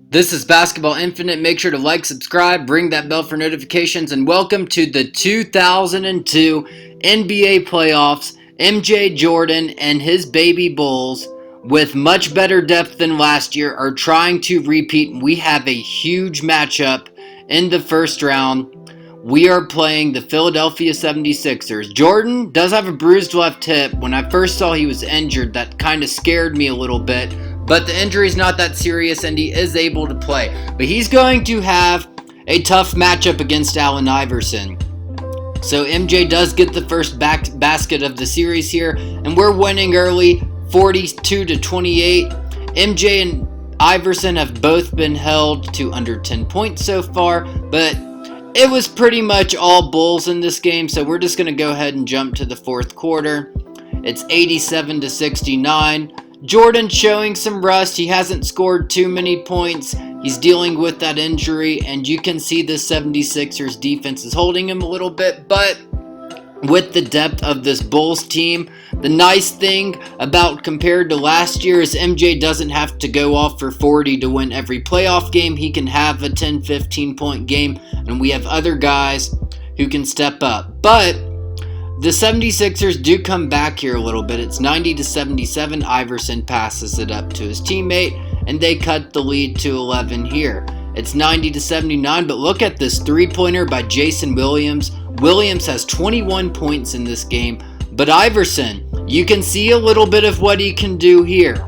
This is Basketball Infinite. Make sure to like, subscribe, ring that bell for notifications, and welcome to the 2002 NBA playoffs. MJ, Jordan, and his baby Bulls, with much better depth than last year, are trying to repeat. We have a huge matchup in the first round. We are playing the Philadelphia 76ers. Jordan does have a bruised left hip. When I first saw he was injured, that kind of scared me a little bit. But the injury is not that serious and he is able to play. But he's going to have a tough matchup against Allen Iverson. So MJ does get the first basket of the series here. And we're winning early, 42-28. MJ and Iverson have both been held to under 10 points so far. But it was pretty much all Bulls in this game. So we're just going to go ahead and jump to the fourth quarter. It's 87-69. Jordan showing some rust. He hasn't scored too many points. He's dealing with that injury, and you can see the 76ers defense is holding him a little bit, but with the depth of this Bulls team, the nice thing about compared to last year is MJ doesn't have to go off for 40 to win every playoff game. He can have a 10-15 point game, and we have other guys who can step up. But the 76ers do come back here a little bit. It's 90-77. Iverson passes it up to his teammate, and they cut the lead to 11 here. It's 90-79, but look at this three-pointer by Jason Williams. Williams has 21 points in this game, but Iverson, you can see a little bit of what he can do here.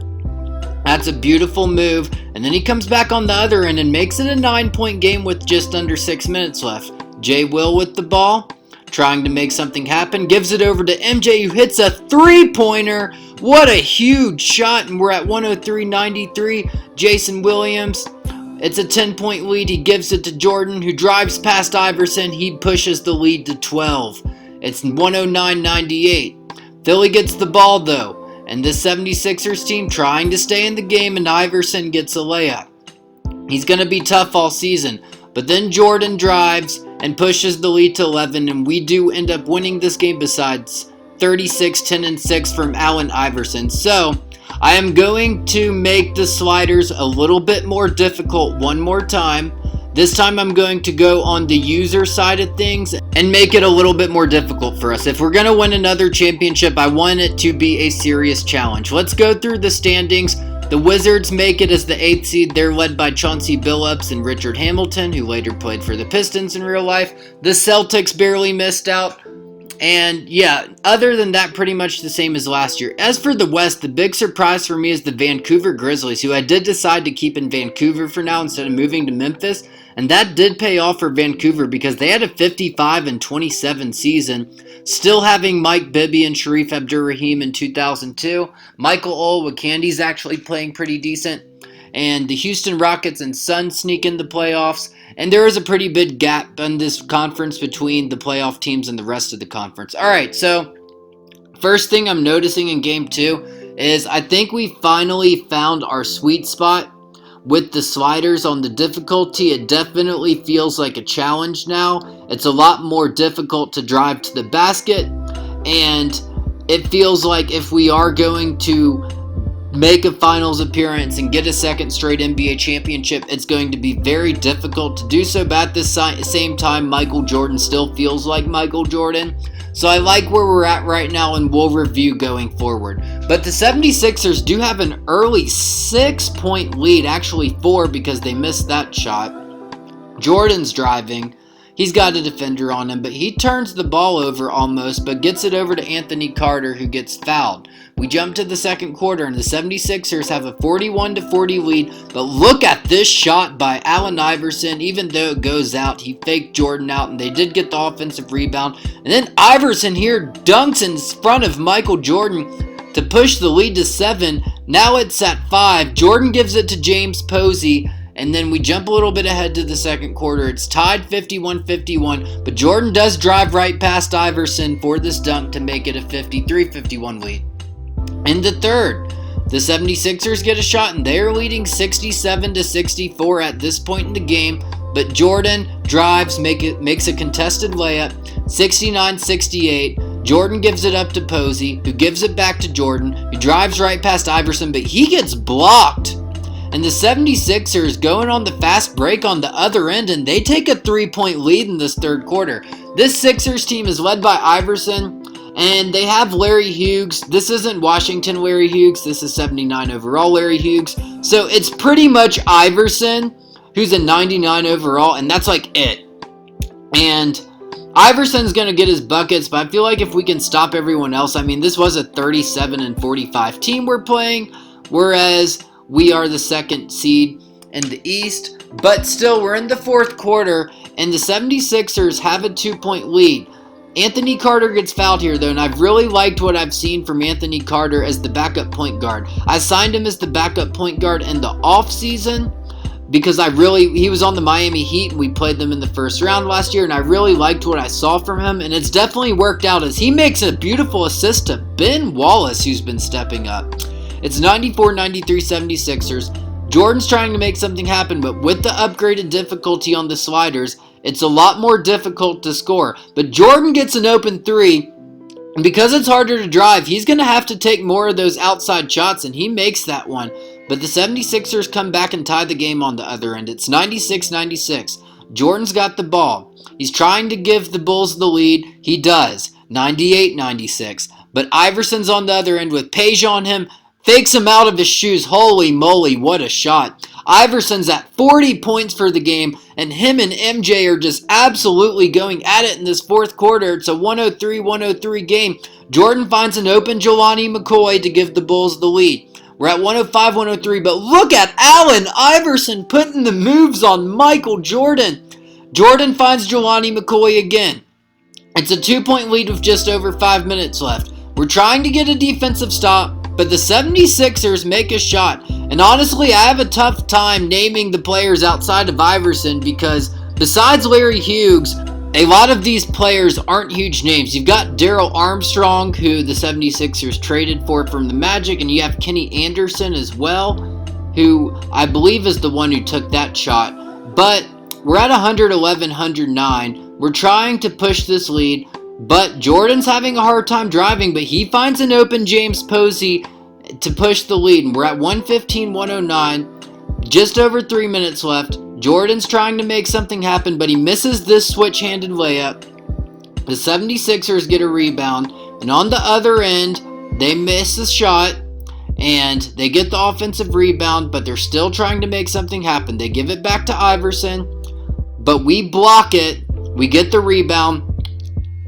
That's a beautiful move, and then he comes back on the other end and makes it a 9-point game with just under 6 minutes left. Jay Will with the ball, trying to make something happen, gives it over to MJ, who hits a three-pointer. What a huge shot, and we're at 103-93. Jason Williams, it's a 10-point lead. He gives it to Jordan, who drives past Iverson. He pushes the lead to 12. It's 109-98. Philly gets the ball, though, and the 76ers team trying to stay in the game, and Iverson gets a layup. He's going to be tough all season, but then Jordan drives and pushes the lead to 11, and we do end up winning this game besides 36-10-6 from Allen Iverson. So I am going to make the sliders a little bit more difficult one more time. This time I'm going to go on the user side of things and make it a little bit more difficult for us. If we're going to win another championship, I want it to be a serious challenge. Let's go through the standings. The Wizards make it as the 8th seed. They're led by Chauncey Billups and Richard Hamilton, who later played for the Pistons in real life. The Celtics barely missed out. And yeah, other than that, pretty much the same as last year. As for the West, the big surprise for me is the Vancouver Grizzlies, who I did decide to keep in Vancouver for now instead of moving to Memphis. And that did pay off for Vancouver because they had a 55-27 season, still having Mike Bibby and Sharif Abdur-Rahim in 2002. Michael Olowokandi actually playing pretty decent. And the Houston Rockets and Suns sneak in the playoffs. And there is a pretty big gap in this conference between the playoff teams and the rest of the conference. Alright, so first thing I'm noticing in Game 2 is I think we finally found our sweet spot with the sliders on the difficulty. It definitely feels like a challenge now. It's a lot more difficult to drive to the basket, and it feels like if we are going to make a finals appearance and get a second straight NBA championship, it's going to be very difficult to do so. But at the same time, Michael Jordan still feels like Michael Jordan. So I like where we're at right now, and we'll review going forward. But the 76ers do have an early 6-point lead, actually 4 because they missed that shot. Jordan's driving. He's got a defender on him, but he turns the ball over almost, but gets it over to Anthony Carter, who gets fouled. We jump to the second quarter, and the 76ers have a 41-40 lead, but look at this shot by Allen Iverson. Even though it goes out, he faked Jordan out, and they did get the offensive rebound. And then Iverson here dunks in front of Michael Jordan to push the lead to 7. Now it's at 5. Jordan gives it to James Posey. And then we jump a little bit ahead to the second quarter. It's tied 51-51, but Jordan does drive right past Iverson for this dunk to make it a 53-51 lead. In the third, the 76ers get a shot, and they're leading 67-64 at this point in the game, but Jordan drives, makes a contested layup, 69-68. Jordan gives it up to Posey, who gives it back to Jordan, who drives right past Iverson, but he gets blocked. And And the 76ers going on the fast break on the other end, and they take a 3-point lead in this third quarter. This Sixers team is led by Iverson, and they have Larry Hughes. This isn't Washington Larry Hughes. This is 79 overall Larry Hughes. So it's pretty much Iverson, who's a 99 overall, and that's like it. And Iverson's going to get his buckets, but I feel like if we can stop everyone else, I mean, this was a 37-45 team we're playing, whereas we are the second seed in the East. But still, we're in the fourth quarter, and the 76ers have a 2-point lead. Anthony Carter gets fouled here, though, and I've really liked what I've seen from Anthony Carter as the backup point guard. I signed him as the backup point guard in the offseason because he was on the Miami Heat, and we played them in the first round last year, and I really liked what I saw from him, and it's definitely worked out as he makes a beautiful assist to Ben Wallace, who's been stepping up. It's 94-93 76ers. Jordan's trying to make something happen, but with the upgraded difficulty on the sliders, it's a lot more difficult to score. But Jordan gets an open three, and because it's harder to drive, he's going to have to take more of those outside shots, and he makes that one. But the 76ers come back and tie the game on the other end. It's 96-96. Jordan's got the ball. He's trying to give the Bulls the lead. He does. 98-96. But Iverson's on the other end with Page on him. Fakes him out of his shoes. Holy moly, what a shot. Iverson's at 40 points for the game, and him and MJ are just absolutely going at it in this fourth quarter. It's a 103-103 game. Jordan finds an open Jelani McCoy to give the Bulls the lead. We're at 105-103, but look at Allen Iverson putting the moves on Michael Jordan. Jordan finds Jelani McCoy again. It's a 2-point lead with just over 5 minutes left. We're trying to get a defensive stop, but the 76ers make a shot. And honestly, I have a tough time naming the players outside of Iverson because besides Larry Hughes, a lot of these players aren't huge names. You've got Darryl Armstrong, who the 76ers traded for from the Magic, and you have Kenny Anderson as well, who I believe is the one who took that shot. But we're at 111-109. We're trying to push this lead, but Jordan's having a hard time driving, but he finds an open James Posey to push the lead, and we're at 115-109. Just over 3 minutes left. Jordan's trying to make something happen, but he misses this switch-handed layup. The 76ers get a rebound, and on the other end, they miss a shot, and they get the offensive rebound, but they're still trying to make something happen. They give it back to Iverson, but we block it. We get the rebound,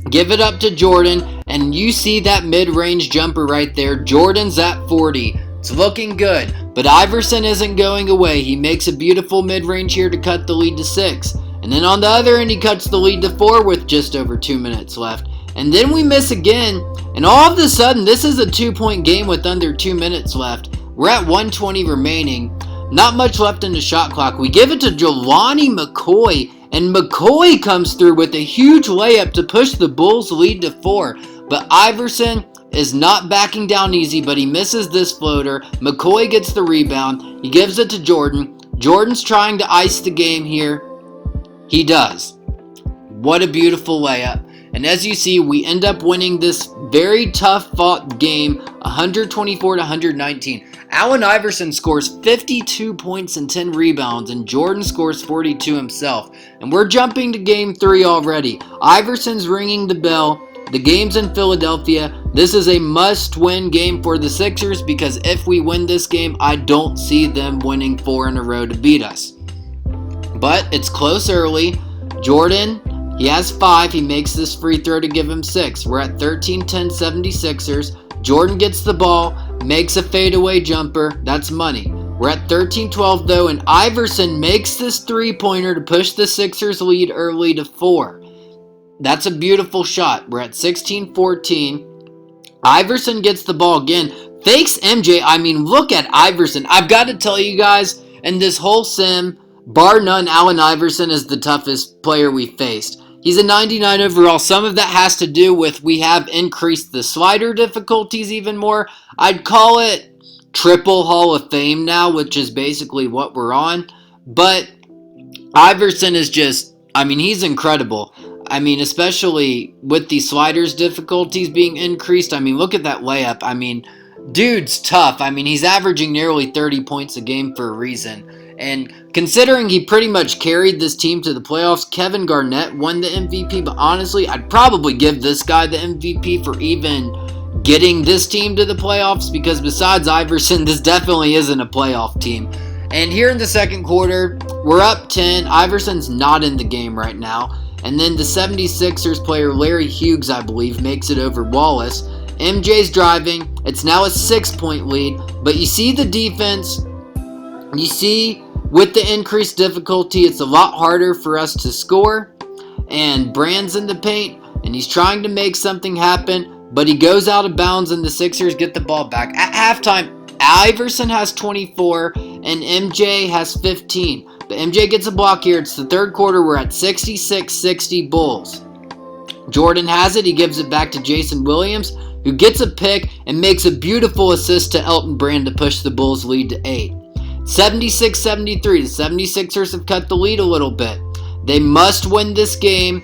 give it up to Jordan, and you see that mid-range jumper right there. Jordan's at 40. It's looking good, but Iverson isn't going away. He makes a beautiful mid-range here to cut the lead to 6. And then on the other end, he cuts the lead to 4 with just over 2 minutes left. And then we miss again, and all of a sudden, this is a 2-point game with under 2 minutes left. We're at 120 remaining. Not much left in the shot clock. We give it to Jelani McCoy, and McCoy comes through with a huge layup to push the Bulls' lead to 4. But Iverson is not backing down easy, but he misses this floater. McCoy gets the rebound. He gives it to Jordan. Jordan's trying to ice the game here. He does. What a beautiful layup. And as you see, we end up winning this very tough fought game, 124-119. Allen Iverson scores 52 points and 10 rebounds, and Jordan scores 42 himself. And we're jumping to game 3 already. Iverson's ringing the bell. The game's in Philadelphia. This is a must-win game for the Sixers because if we win this game, I don't see them winning 4 in a row to beat us. But it's close early. Jordan, he has 5. He makes this free throw to give him 6. We're at 13-10 76ers. Jordan gets the ball, makes a fadeaway jumper. That's money. We're at 13-12 though, and Iverson makes this three-pointer to push the Sixers lead early to 4. That's a beautiful shot. We're at 16-14. Iverson gets the ball again. Fakes MJ. I mean, look at Iverson. I've got to tell you guys, in this whole sim, bar none, Allen Iverson is the toughest player we faced. He's a 99 overall. Some of that has to do with we have increased the slider difficulties even more. I'd call it triple Hall of Fame now, which is basically what we're on. But Iverson is just, I mean, he's incredible. I mean, especially with the sliders difficulties being increased. I mean, look at that layup. I mean, dude's tough. I mean, he's averaging nearly 30 points a game for a reason. And considering he pretty much carried this team to the playoffs, Kevin Garnett won the MVP. But honestly, I'd probably give this guy the MVP for even getting this team to the playoffs, because besides Iverson, this definitely isn't a playoff team. And here in the second quarter, we're up 10. Iverson's not in the game right now. And then the 76ers player Larry Hughes, I believe, makes it over Wallace. MJ's driving. It's now a 6-point lead. But you see the defense. You see with the increased difficulty, it's a lot harder for us to score. And Brand's in the paint, and he's trying to make something happen. But he goes out of bounds, and the Sixers get the ball back. At halftime, Iverson has 24, and MJ has 15. But MJ gets a block here. It's the third quarter. We're at 66-60 Bulls. Jordan has it. He gives it back to Jason Williams, who gets a pick and makes a beautiful assist to Elton Brand to push the Bulls' lead to 8. 76-73. The 76ers have cut the lead a little bit. They must win this game.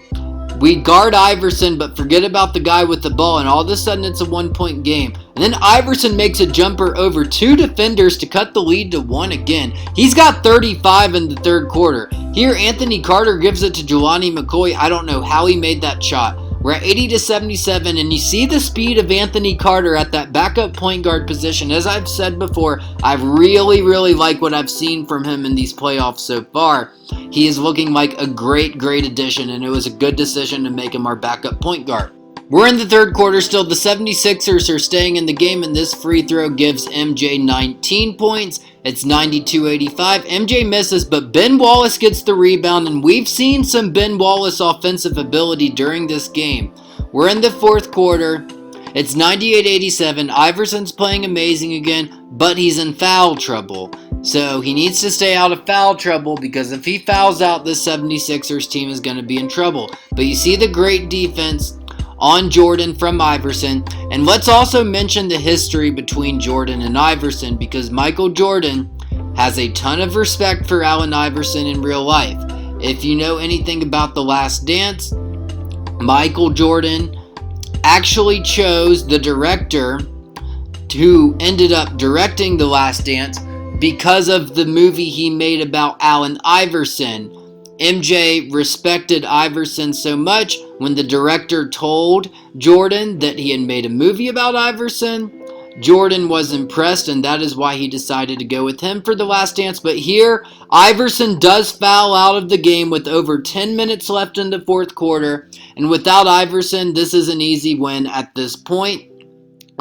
We guard Iverson, but forget about the guy with the ball, and all of a sudden it's a 1-point game. And then Iverson makes a jumper over 2 defenders to cut the lead to 1 again. He's got 35 in the third quarter. Here, Anthony Carter gives it to Jelani McCoy. I don't know how he made that shot. We're at 80-77, and you see the speed of Anthony Carter at that backup point guard position. As I've said before, I really like what I've seen from him in these playoffs so far. He is looking like a great addition, and it was a good decision to make him our backup point guard. We're in the third quarter still. The 76ers are staying in the game, and this free throw gives MJ 19 points. It's 92-85. MJ misses, but Ben Wallace gets the rebound, and we've seen some Ben Wallace offensive ability during this game. We're in the fourth quarter. It's 98-87. Iverson's playing amazing again, but he's in foul trouble. So he needs to stay out of foul trouble, because if he fouls out, this 76ers team is going to be in trouble. But you see the great defense on Jordan from Iverson. And let's also mention the history between Jordan and Iverson, because Michael Jordan has a ton of respect for Allen Iverson in real life. If you know anything about The Last Dance, Michael Jordan actually chose the director who ended up directing The Last Dance because of the movie he made about Allen Iverson. MJ respected Iverson so much, when the director told Jordan that he had made a movie about Iverson, Jordan was impressed, and that is why he decided to go with him for The Last Dance. But here, Iverson does foul out of the game with over 10 minutes left in the fourth quarter, and without Iverson, this is an easy win at this point.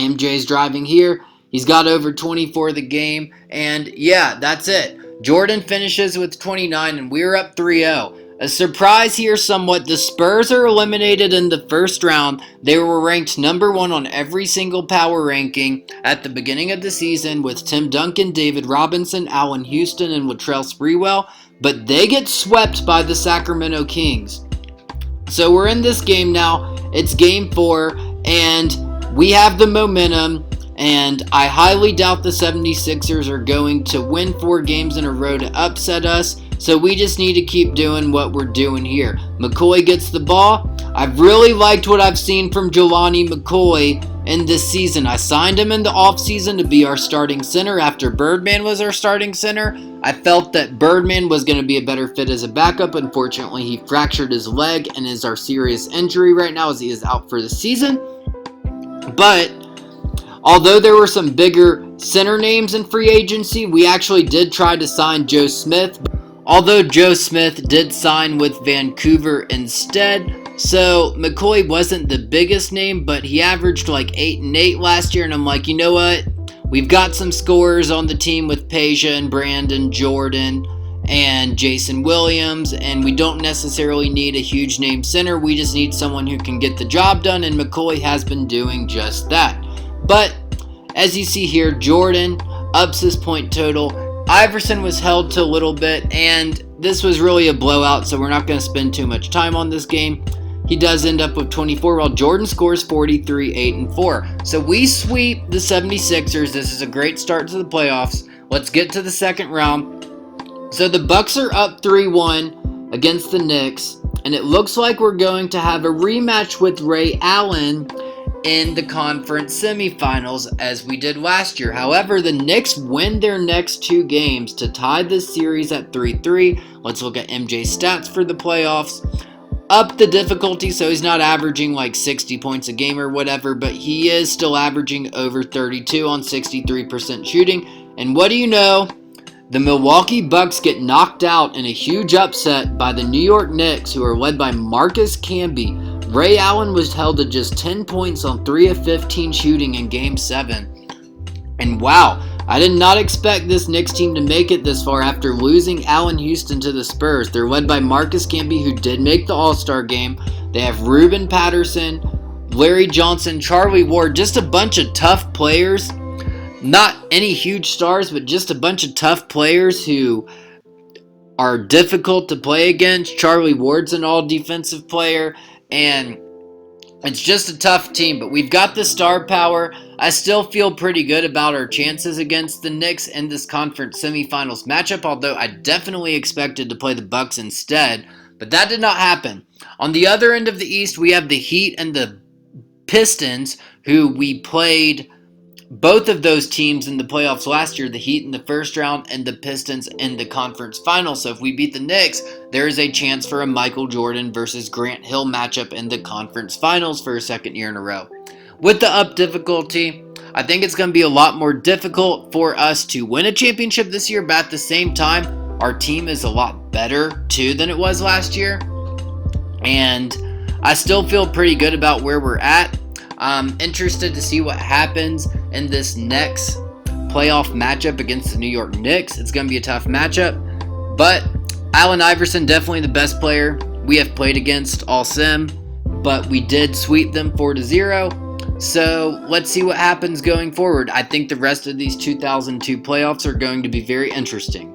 MJ's driving here. He's got over 24 the game, and yeah, that's it. Jordan finishes with 29, and we're up 3-0. A surprise here somewhat, the Spurs are eliminated in the first round. They were ranked number 1 on every single power ranking at the beginning of the season, with Tim Duncan, David Robinson, Allen Houston, and Latrell Sprewell, but they get swept by the Sacramento Kings. So we're in this game now. It's game 4, and we have the momentum. And I highly doubt the 76ers are going to win 4 games in a row to upset us. So we just need to keep doing what we're doing here. McCoy gets the ball. I've really liked what I've seen from Jelani McCoy in this season. I signed him in the offseason to be our starting center after Birdman was our starting center. I felt that Birdman was going to be a better fit as a backup. Unfortunately, he fractured his leg and is our serious injury right now, as he is out for the season. But although there were some bigger center names in free agency, we actually did try to sign Joe Smith. Although Joe Smith did sign with Vancouver instead, so McCoy wasn't the biggest name, but he averaged like 8 and 8 last year, and I'm like, you know what? We've got some scorers on the team with Peja and Brandon, Jordan, and Jason Williams, and we don't necessarily need a huge name center. We just need someone who can get the job done, and McCoy has been doing just that. But as you see here, Jordan ups his point total. Iverson was held to a little bit, and this was really a blowout, so we're not going to spend too much time on this game. He does end up with 24, while Jordan scores 43, 8, and 4. So we sweep the 76ers. This is a great start to the playoffs. Let's get to the second round. So the Bucks are up 3-1 against the Knicks, and it looks like we're going to have a rematch with Ray Allen in the conference semifinals as we did last year. However, the Knicks win their next 2 games to tie this series at 3-3. Let's look at MJ's stats for the playoffs. Up the difficulty, so he's not averaging like 60 points a game or whatever, but he is still averaging over 32 on 63% shooting. And what do you know? The Milwaukee Bucks get knocked out in a huge upset by the New York Knicks, who are led by Marcus Camby. Ray Allen was held to just 10 points on 3 of 15 shooting in Game 7. And wow, I did not expect this Knicks team to make it this far after losing Allen Houston to the Spurs. They're led by Marcus Camby, who did make the All-Star game. They have Ruben Patterson, Larry Johnson, Charlie Ward, just a bunch of tough players. Not any huge stars, but just a bunch of tough players who are difficult to play against. Charlie Ward's an all-defensive player, and it's just a tough team, but we've got the star power. I still feel pretty good about our chances against the Knicks in this conference semifinals matchup, although I definitely expected to play the Bucks instead, but that did not happen. On the other end of the East, we have the Heat and the Pistons, who we played both of those teams in the playoffs last year, the Heat in the first round and the Pistons in the conference final. So if we beat the Knicks, there is a chance for a Michael Jordan versus Grant Hill matchup in the conference finals for a second year in a row. With the up difficulty, I think it's going to be a lot more difficult for us to win a championship this year, but at the same time, our team is a lot better too than it was last year. And I still feel pretty good about where we're at. I'm interested to see what happens in this next playoff matchup against the New York Knicks. It's going to be a tough matchup, but Allen Iverson, definitely the best player we have played against all sim, but we did sweep them 4-0. So let's see what happens going forward. I think the rest of these 2002 playoffs are going to be very interesting.